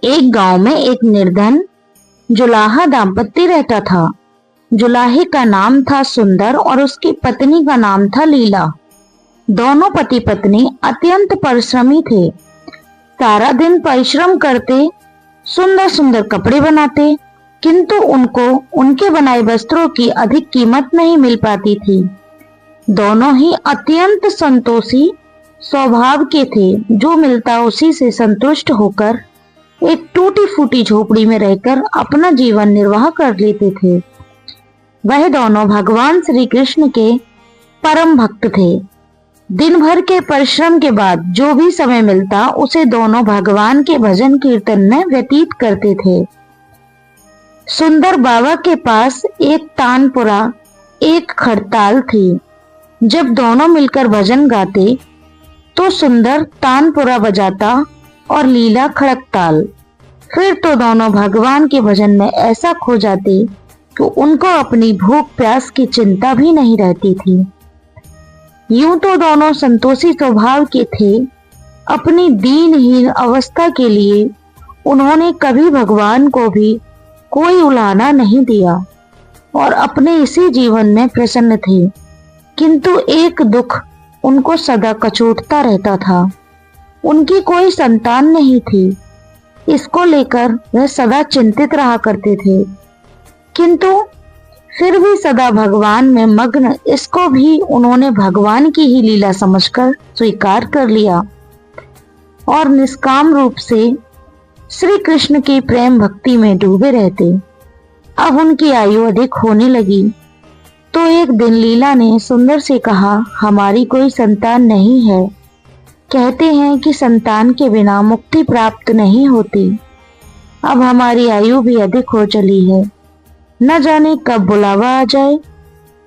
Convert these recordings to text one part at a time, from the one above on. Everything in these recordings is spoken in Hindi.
एक गांव में एक निर्धन जुलाहा दाम्पत्य रहता था। जुलाहे का नाम था सुंदर और उसकी पत्नी का नाम था लीला। दोनों पति पत्नी अत्यंत परिश्रमी थे। सारा दिन परिश्रम करते, सुंदर सुंदर कपड़े बनाते, किंतु उनको उनके बनाए वस्त्रों की अधिक कीमत नहीं मिल पाती थी। दोनों ही अत्यंत संतोषी स्वभाव के थे, जो मिलता उसी से संतुष्ट होकर एक टूटी फूटी झोपड़ी में रहकर अपना जीवन निर्वाह कर लेते थे। वह दोनों भगवान श्री कृष्ण के परम भक्त थे। दिन भर के परिश्रम के बाद जो भी समय मिलता उसे दोनों भगवान के भजन कीर्तन में व्यतीत करते थे। सुंदर बाबा के पास एक तानपुरा, एक खड़ताल थी। जब दोनों मिलकर भजन गाते तो सुंदर तानपुरा बजाता और लीला खड़कताल। फिर तो दोनों भगवान के भजन में ऐसा खो जाते कि उनको अपनी भूख प्यास की चिंता भी नहीं रहती थी। यूं तो दोनों संतोषी स्वभाव के थे। अपनी दीनहीन अवस्था के लिए उन्होंने कभी भगवान को भी कोई उलाहना नहीं दिया और अपने इसी जीवन में प्रसन्न थे। किंतु एक दुख उनको सदा कचोटता रहता था। उनकी कोई संतान नहीं थी। इसको लेकर वह सदा चिंतित रहा करते थे, किंतु फिर भी सदा भगवान में मग्न इसको भी उन्होंने भगवान की ही लीला समझकर स्वीकार कर लिया और निष्काम रूप से श्री कृष्ण की प्रेम भक्ति में डूबे रहते। अब उनकी आयु अधिक होने लगी तो एक दिन लीला ने सुंदर से कहा, हमारी कोई संतान नहीं है। कहते हैं कि संतान के बिना मुक्ति प्राप्त नहीं होती। अब हमारी आयु भी अधिक हो चली है, न जाने कब बुलावा आ जाए।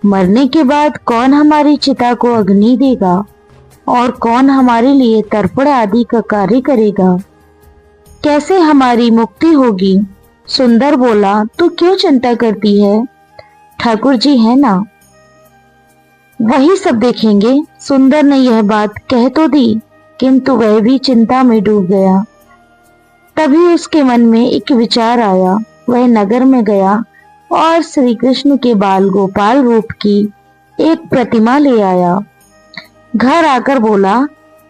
मरने के बाद कौन हमारी चिता को अग्नि देगा और कौन हमारे लिए तर्पण आदि का कार्य करेगा। कैसे हमारी मुक्ति होगी। सुंदर बोला, तू क्यों चिंता करती है, ठाकुर जी है ना, वही सब देखेंगे। सुंदर ने यह बात कह तो दी, किंतु वह भी चिंता में डूब गया। तभी उसके मन में एक विचार आया। वह नगर में गया और श्री कृष्ण के बाल गोपाल रूप की एक प्रतिमा ले आया। घर आकर बोला,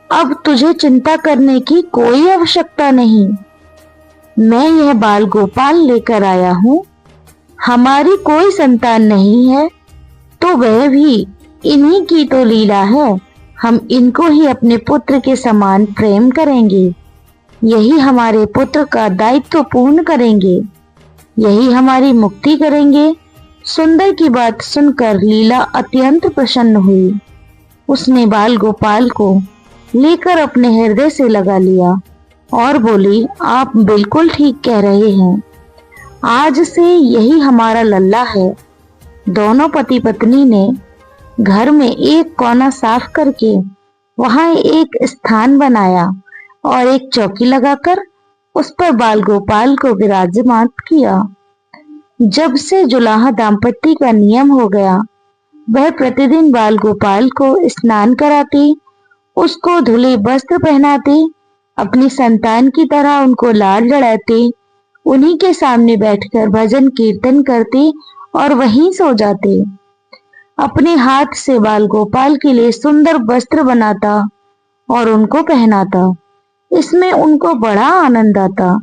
अब तुझे चिंता करने की कोई आवश्यकता नहीं। मैं यह बाल गोपाल लेकर आया हूँ। हमारी कोई संतान नहीं है तो वह भी इन्हीं की तो लीला है। हम इनको ही अपने पुत्र के समान प्रेम करेंगे। यही हमारे पुत्र का दायित्व पूर्ण करेंगे। यही हमारी मुक्ति करेंगे। सुंदर की बात सुनकर लीला अत्यंत प्रसन्न हुई। उसने बाल गोपाल को लेकर अपने हृदय से लगा लिया और बोली, आप बिल्कुल ठीक कह रहे हैं। आज से यही हमारा लल्ला है। दोनों पति पत्नी ने घर में एक कोना साफ करके वहां एक स्थान बनाया और एक चौकी लगाकर उस पर बाल गोपाल को विराजमान किया। जब से जुलाहा दाम्पत्य का नियम हो गया, वह प्रतिदिन बाल गोपाल को स्नान कराते, उसको धुले वस्त्र पहनाते, अपनी संतान की तरह उनको लाड लड़ाते, उन्हीं के सामने बैठकर भजन कीर्तन करते और वहीं सो जाते। अपने हाथ से बाल गोपाल के लिए सुंदर वस्त्र बनाता और उनको पहनाता। इसमें उनको बड़ा आनंद आता।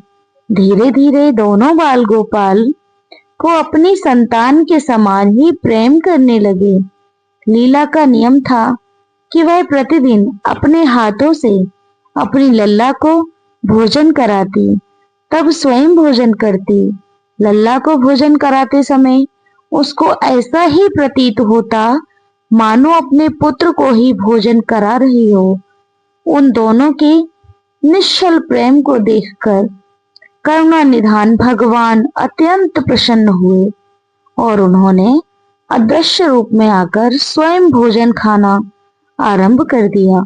धीरे धीरे दोनों बाल गोपाल को अपनी संतान के समान ही प्रेम करने लगे। लीला का नियम था कि वह प्रतिदिन अपने हाथों से अपनी लल्ला को भोजन कराती, तब स्वयं भोजन करती। लल्ला को भोजन कराते समय उसको ऐसा ही प्रतीत होता मानो अपने पुत्र को ही भोजन करा रही हो। उन दोनों के निश्चल प्रेम को देखकर करुणा निधान भगवान अत्यंत प्रसन्न हुए और उन्होंने अदृश्य रूप में आकर स्वयं भोजन खाना आरंभ कर दिया।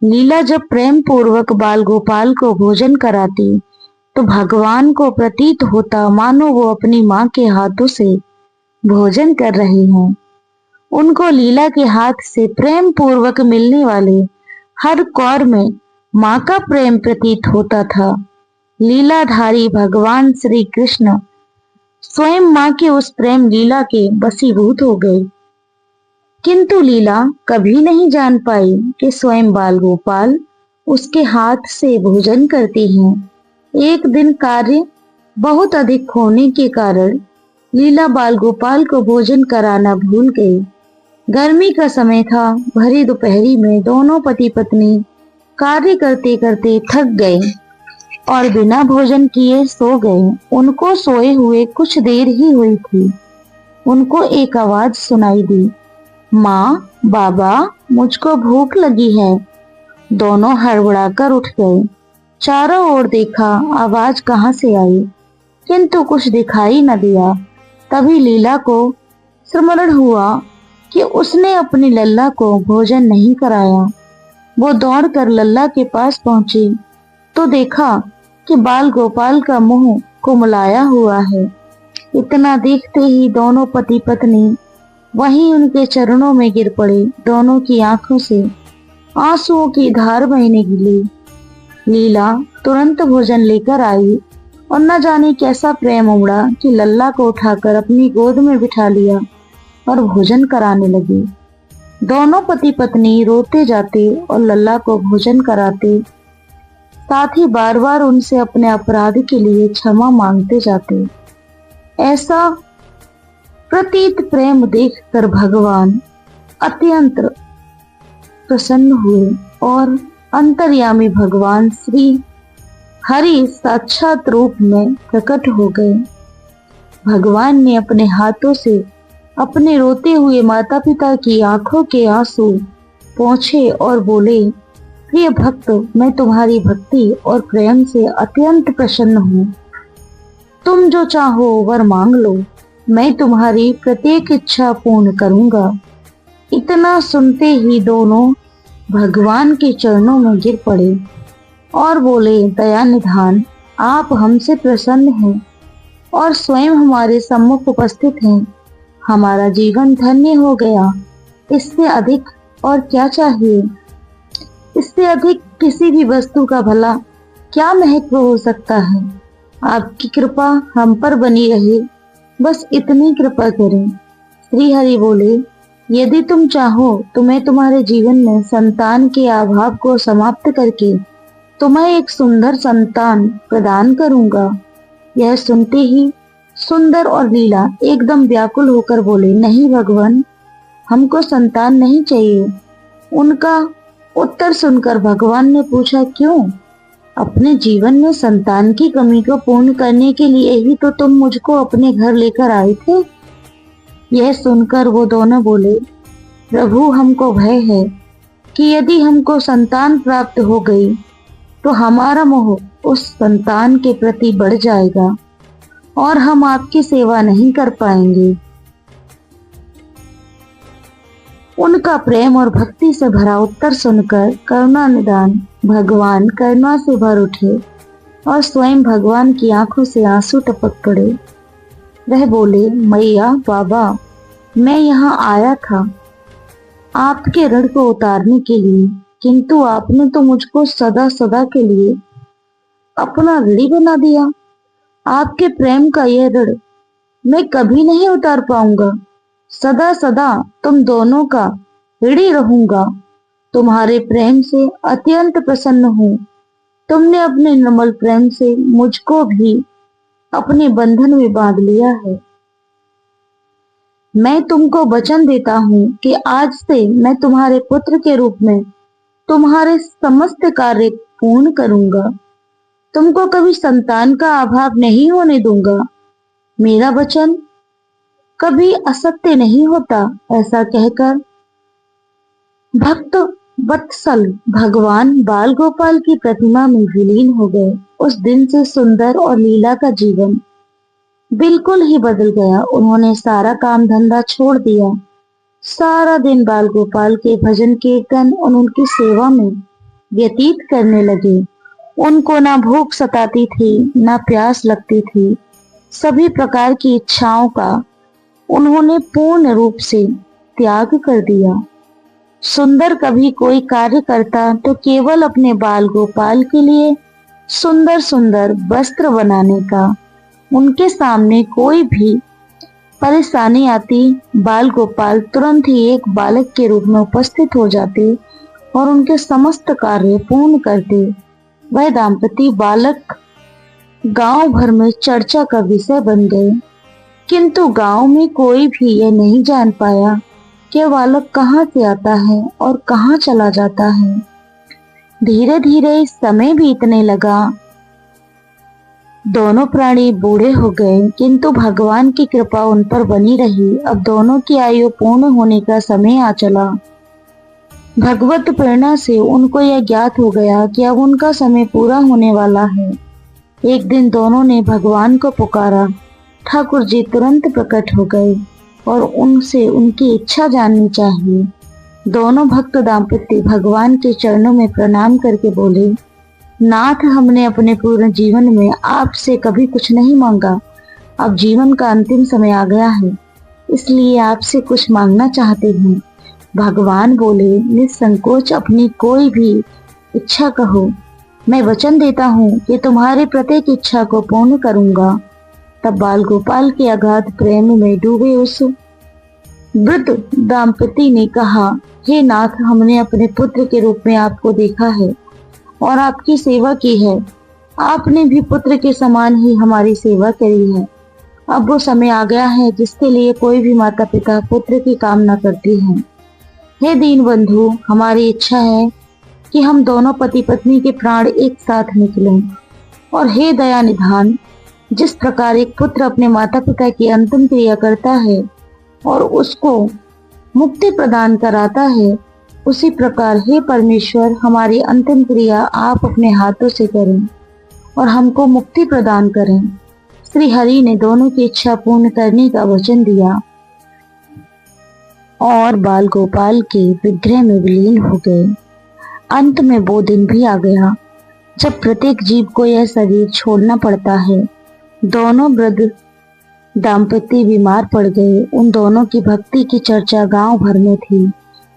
लीला जब प्रेम पूर्वक बाल गोपाल को भोजन कराती तो भगवान को प्रतीत होता मानो वो अपनी माँ के हाथों से भोजन कर रहे हैं। उनको लीला के हाथ से प्रेम पूर्वक मिलने वाले हर कौर में माँ का प्रेम प्रतीत होता था। लीलाधारी भगवान श्री कृष्ण स्वयं माँ के उस प्रेम लीला के वशीभूत हो गए। किंतु लीला कभी नहीं जान पाई कि स्वयं बाल गोपाल उसके हाथ से भोजन करते हैं। एक दिन कार्य बहुत अधिक होने के कारण लीला बाल गोपाल को भोजन कराना भूल गई। गर्मी का समय था। भरी दोपहरी में दोनों पति पत्नी कार्य करते करते थक गए और बिना भोजन किए सो गए। उनको सोए हुए कुछ देर ही हुई थी। उनको एक आवाज सुनाई दी, माँ, बाबा, मुझको भूख लगी है। दोनों हड़बड़ाकर उठ गए। चारों ओर देखा, आवाज कहाँ से आई, किंतु कुछ दिखाई न दिया। तभी लीला को स्मरण हुआ कि उसने अपनी लल्ला को भोजन नहीं कराया। वो दौड़कर लल्ला के पास पहुंची तो देखा कि बाल गोपाल का मुंह कुमलाया हुआ है। इतना देखते ही दोनों पति पत्नी वहीं उनके चरणों में गिर पड़े। दोनों की आंखों से आंसुओं की धार बहने लगी। लीला तुरंत भोजन लेकर आई और न जाने कैसा प्रेम उमड़ा कि लल्ला को उठाकर अपनी गोद में बिठा लिया और भोजन कराने लगी। दोनों पति पत्नी रोते जाते और लल्ला को भोजन कराते, साथ ही बार बार उनसे अपने अपराध के लिए क्षमा मांगते जाते। ऐसा प्रतीत प्रेम देखकर भगवान अत्यंत प्रसन्न हुए और अंतर्यामी भगवान श्री हरि साक्षात रूप में प्रकट हो गए। भगवान ने अपने हाथों से अपने रोते हुए माता पिता की आंखों के आंसू पोंछे और बोले, प्रिय भक्त, मैं तुम्हारी भक्ति और प्रेम से अत्यंत प्रसन्न हूँ। तुम जो चाहो वर मांग लो, मैं तुम्हारी प्रत्येक इच्छा पूर्ण करूंगा। इतना सुनते ही दोनों भगवान के चरणों में गिर पड़े और बोले, दया निधान, आप हमसे प्रसन्न हैं और स्वयं हमारे सम्मुख उपस्थित हैं। हमारा जीवन धन्य हो गया। इससे अधिक और क्या चाहिए? इससे अधिक किसी भी वस्तु का भला क्या महत्व हो सकता है? आपकी कृपा हम पर बनी रहे, बस इतनी कृपा करें। श्री हरि बोले, यदि तुम चाहो तो मैं तुम्हारे जीवन में संतान के अभाव को समाप्त करके तुम्हें एक सुंदर संतान प्रदान करूंगा। यह सुनते ही सुंदर और लीला एकदम व्याकुल होकर बोले, नहीं भगवान, हमको संतान नहीं चाहिए। उनका उत्तर सुनकर भगवान ने पूछा, क्यों? अपने जीवन में संतान की कमी को पूर्ण करने के लिए ही तो तुम मुझको अपने घर लेकर आए थे। यह सुनकर वो दोनों बोले, प्रभु, हमको भय है कि यदि हमको संतान प्राप्त हो गई तो हमारा मोह उस संतान के प्रति बढ़ जाएगा और हम आपकी सेवा नहीं कर पाएंगे। उनका प्रेम और भक्ति से भरा उत्तर सुनकर करुणा निधान भगवान करुणा से भर उठे और स्वयं भगवान की आंखों से आंसू टपक पड़े। वह बोले, मैया, बाबा, मैं यहाँ आया था आपके ऋण को उतारने के लिए, किंतु आपने तो मुझको सदा सदा के लिए अपना ऋणी बना दिया। आपके प्रेम का यह ऋण मैं कभी नहीं उतार पाऊंगा। सदा सदा तुम दोनों का ऋणी रहूंगा। तुम्हारे प्रेम से अत्यंत प्रसन्न हूँ। तुमने अपने निर्मल प्रेम से मुझको भी अपने बंधन में बांध लिया है। मैं तुमको वचन देता हूँ कि आज से मैं तुम्हारे पुत्र के रूप में तुम्हारे समस्त कार्य पूर्ण करूंगा। तुमको कभी संतान का अभाव नहीं होने दूंगा। मेरा वचन कभी असत्य नहीं होता। ऐसा कहकर भक्त वत्सल भगवान बाल गोपाल की प्रतिमा में विलीन हो गए। उस दिन से सुंदर और लीला का जीवन बिल्कुल ही बदल गया। उन्होंने सारा काम धंधा छोड़ दिया। सारा दिन बाल गोपाल के भजन कीर्तन और उनकी सेवा में व्यतीत करने लगे। उनको ना भूख सताती थी, ना प्यास लगती थी। सभी प्रकार की इच्छाओं का उन्होंने पूर्ण रूप से त्याग कर दिया। सुंदर कभी कोई कार्य करता तो केवल अपने बाल गोपाल के लिए सुंदर सुंदर वस्त्र बनाने का। उनके सामने कोई भी परेशानी आती, बाल गोपाल तुरंत ही एक बालक के रूप में उपस्थित हो जाते और उनके समस्त कार्य पूर्ण करते। वह दाम्पत्य बालक गांव भर में चर्चा का विषय बन गए, किंतु गांव में कोई भी यह नहीं जान पाया कि बालक कहाँ से आता है और कहाँ चला जाता है। धीरे धीरे समय बीतने लगा। दोनों प्राणी बूढ़े हो गए, किंतु भगवान की कृपा उन पर बनी रही। अब दोनों की आयु पूर्ण होने का समय आ चला। भगवत प्रेरणा से उनको यह ज्ञात हो गया कि अब उनका समय पूरा होने वाला है। एक दिन दोनों ने भगवान को पुकारा। ठाकुर जी तुरंत प्रकट हो गए और उनसे उनकी इच्छा जाननी चाहिए। दोनों भक्त दाम्पत्य भगवान के चरणों में प्रणाम करके बोले, नाथ, हमने अपने पूर्ण जीवन में आपसे कभी कुछ नहीं मांगा। अब जीवन का अंतिम समय आ गया है, इसलिए आपसे कुछ मांगना चाहते हैं। भगवान बोले, निसंकोच अपनी कोई भी इच्छा कहो, मैं वचन देता हूँ कि तुम्हारी प्रत्येक इच्छा को पूर्ण करूंगा। तब बाल गोपाल के अगाध प्रेम में डूबे उस वृद्ध दाम्पति ने कहा, हे नाथ, हमने अपने पुत्र के रूप में आपको देखा है और आपकी सेवा की है। आपने भी पुत्र के समान ही हमारी सेवा करी है। अब वो समय आ गया है जिसके लिए कोई भी माता पिता पुत्र की कामना करती है। हे दीन बंधु, हमारी इच्छा है कि हम दोनों पति पत्नी के प्राण एक साथ निकलें। और हे दया निधान, जिस प्रकार एक पुत्र अपने माता पिता की अंतिम क्रिया करता है और उसको मुक्ति प्रदान कराता है, उसी प्रकार हे परमेश्वर, हमारी अंतिम क्रिया आप अपने हाथों से करें और हमको मुक्ति प्रदान करें। श्री हरि ने दोनों की इच्छा पूर्ण करने का वचन दिया और बाल गोपाल के विग्रह में विलीन हो गए। अंत में वो दिन भी आ गया जब प्रत्येक जीव को यह शरीर छोड़ना पड़ता है। दोनों वृद्ध दाम्पत्य बीमार पड़ गए। उन दोनों की भक्ति की चर्चा गांव भर में थी,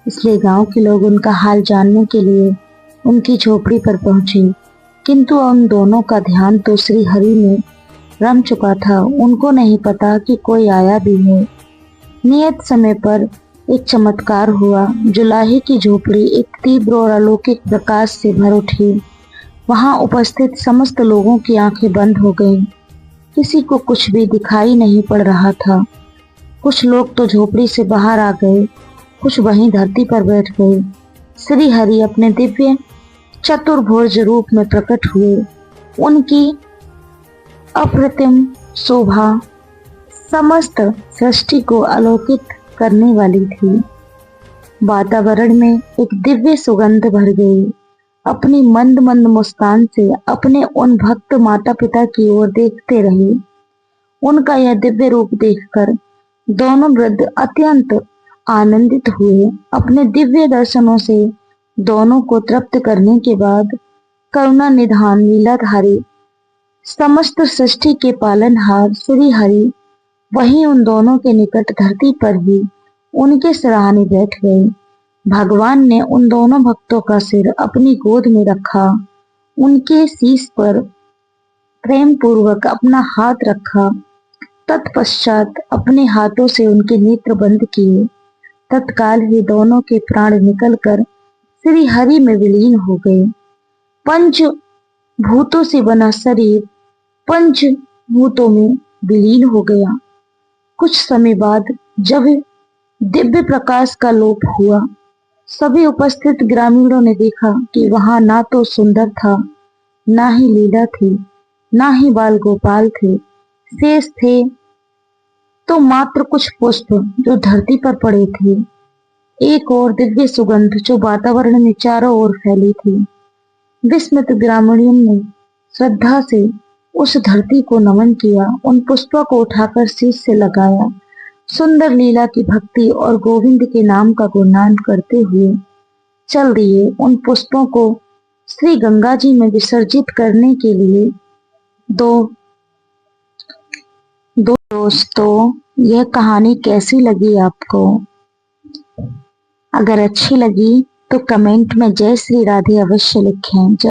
इसलिए गांव के लोग उनका हाल जानने के लिए उनकी झोपड़ी पर पहुंचे। किंतु उन दोनों का ध्यान तो श्री हरि में रम चुका था। उनको नहीं पता कि कोई आया भी है। नियत समय पर एक चमत्कार हुआ। जुलाहे की झोपड़ी एक तीव्र और अलौकिक प्रकाश से भर उठी। वहां उपस्थित समस्त लोगों की आंखें बंद हो गईं। किसी को कुछ भी दिखाई नहीं पड़ रहा था। कुछ लोग तो झोपड़ी से बाहर आ गए, कुछ वहीं धरती पर बैठ गए। श्री हरि अपने दिव्य चतुर्भुज रूप में प्रकट हुए। उनकी अप्रतिम शोभा समस्त सृष्टि को आलोकित करने वाली थी। वातावरण में एक दिव्य सुगंध भर गई। अपनी मंद मंद मुस्कान से अपने उन भक्त माता पिता की ओर देखते रहे। उनका यह दिव्य रूप देखकर दोनों वृद्ध अत्यंत आनंदित हुए। अपने दिव्य दर्शनों से दोनों को तृप्त करने के बाद करुणा निधान लीलाधारी समस्त सृष्टि के पालनहार श्री हरि वहीं उन दोनों के निकट धरती पर ही उनके सराहने बैठ गए। भगवान ने उन दोनों भक्तों का सिर अपनी गोद में रखा, उनके शीश पर प्रेम पूर्वक अपना हाथ रखा। तत्पश्चात अपने हाथों से उनके नेत्र बंद किए। तत्काल ही दोनों के प्राण निकलकर श्री हरि में विलीन हो गए। पंच भूतों से बना शरीर पंच भूतों में विलीन हो गया। कुछ समय बाद जब दिव्य प्रकाश का लोप हुआ, सभी उपस्थित ग्रामीणों ने देखा कि वहां ना तो सुंदर था, ना ही लीला थी, ना ही बाल गोपाल थे। शेष थे तो मात्र कुछ पुष्प जो धरती पर पड़े थे, एक और दिव्य सुगंध जो वातावरण में चारों ओर फैली थी। विस्मित ग्रामीणों ने श्रद्धा से उस धरती को नमन किया, उन पुष्पों को उठाकर शीश से लगाया। सुंदर लीला की भक्ति और गोविंद के नाम का गुणगान करते हुए चल दिए। उन पुष्पों को श्री गंगा जी में विसर्जित करने के लिए दोस्तों, यह कहानी कैसी लगी आपको? अगर अच्छी लगी तो कमेंट में जय श्री राधे अवश्य लिखें।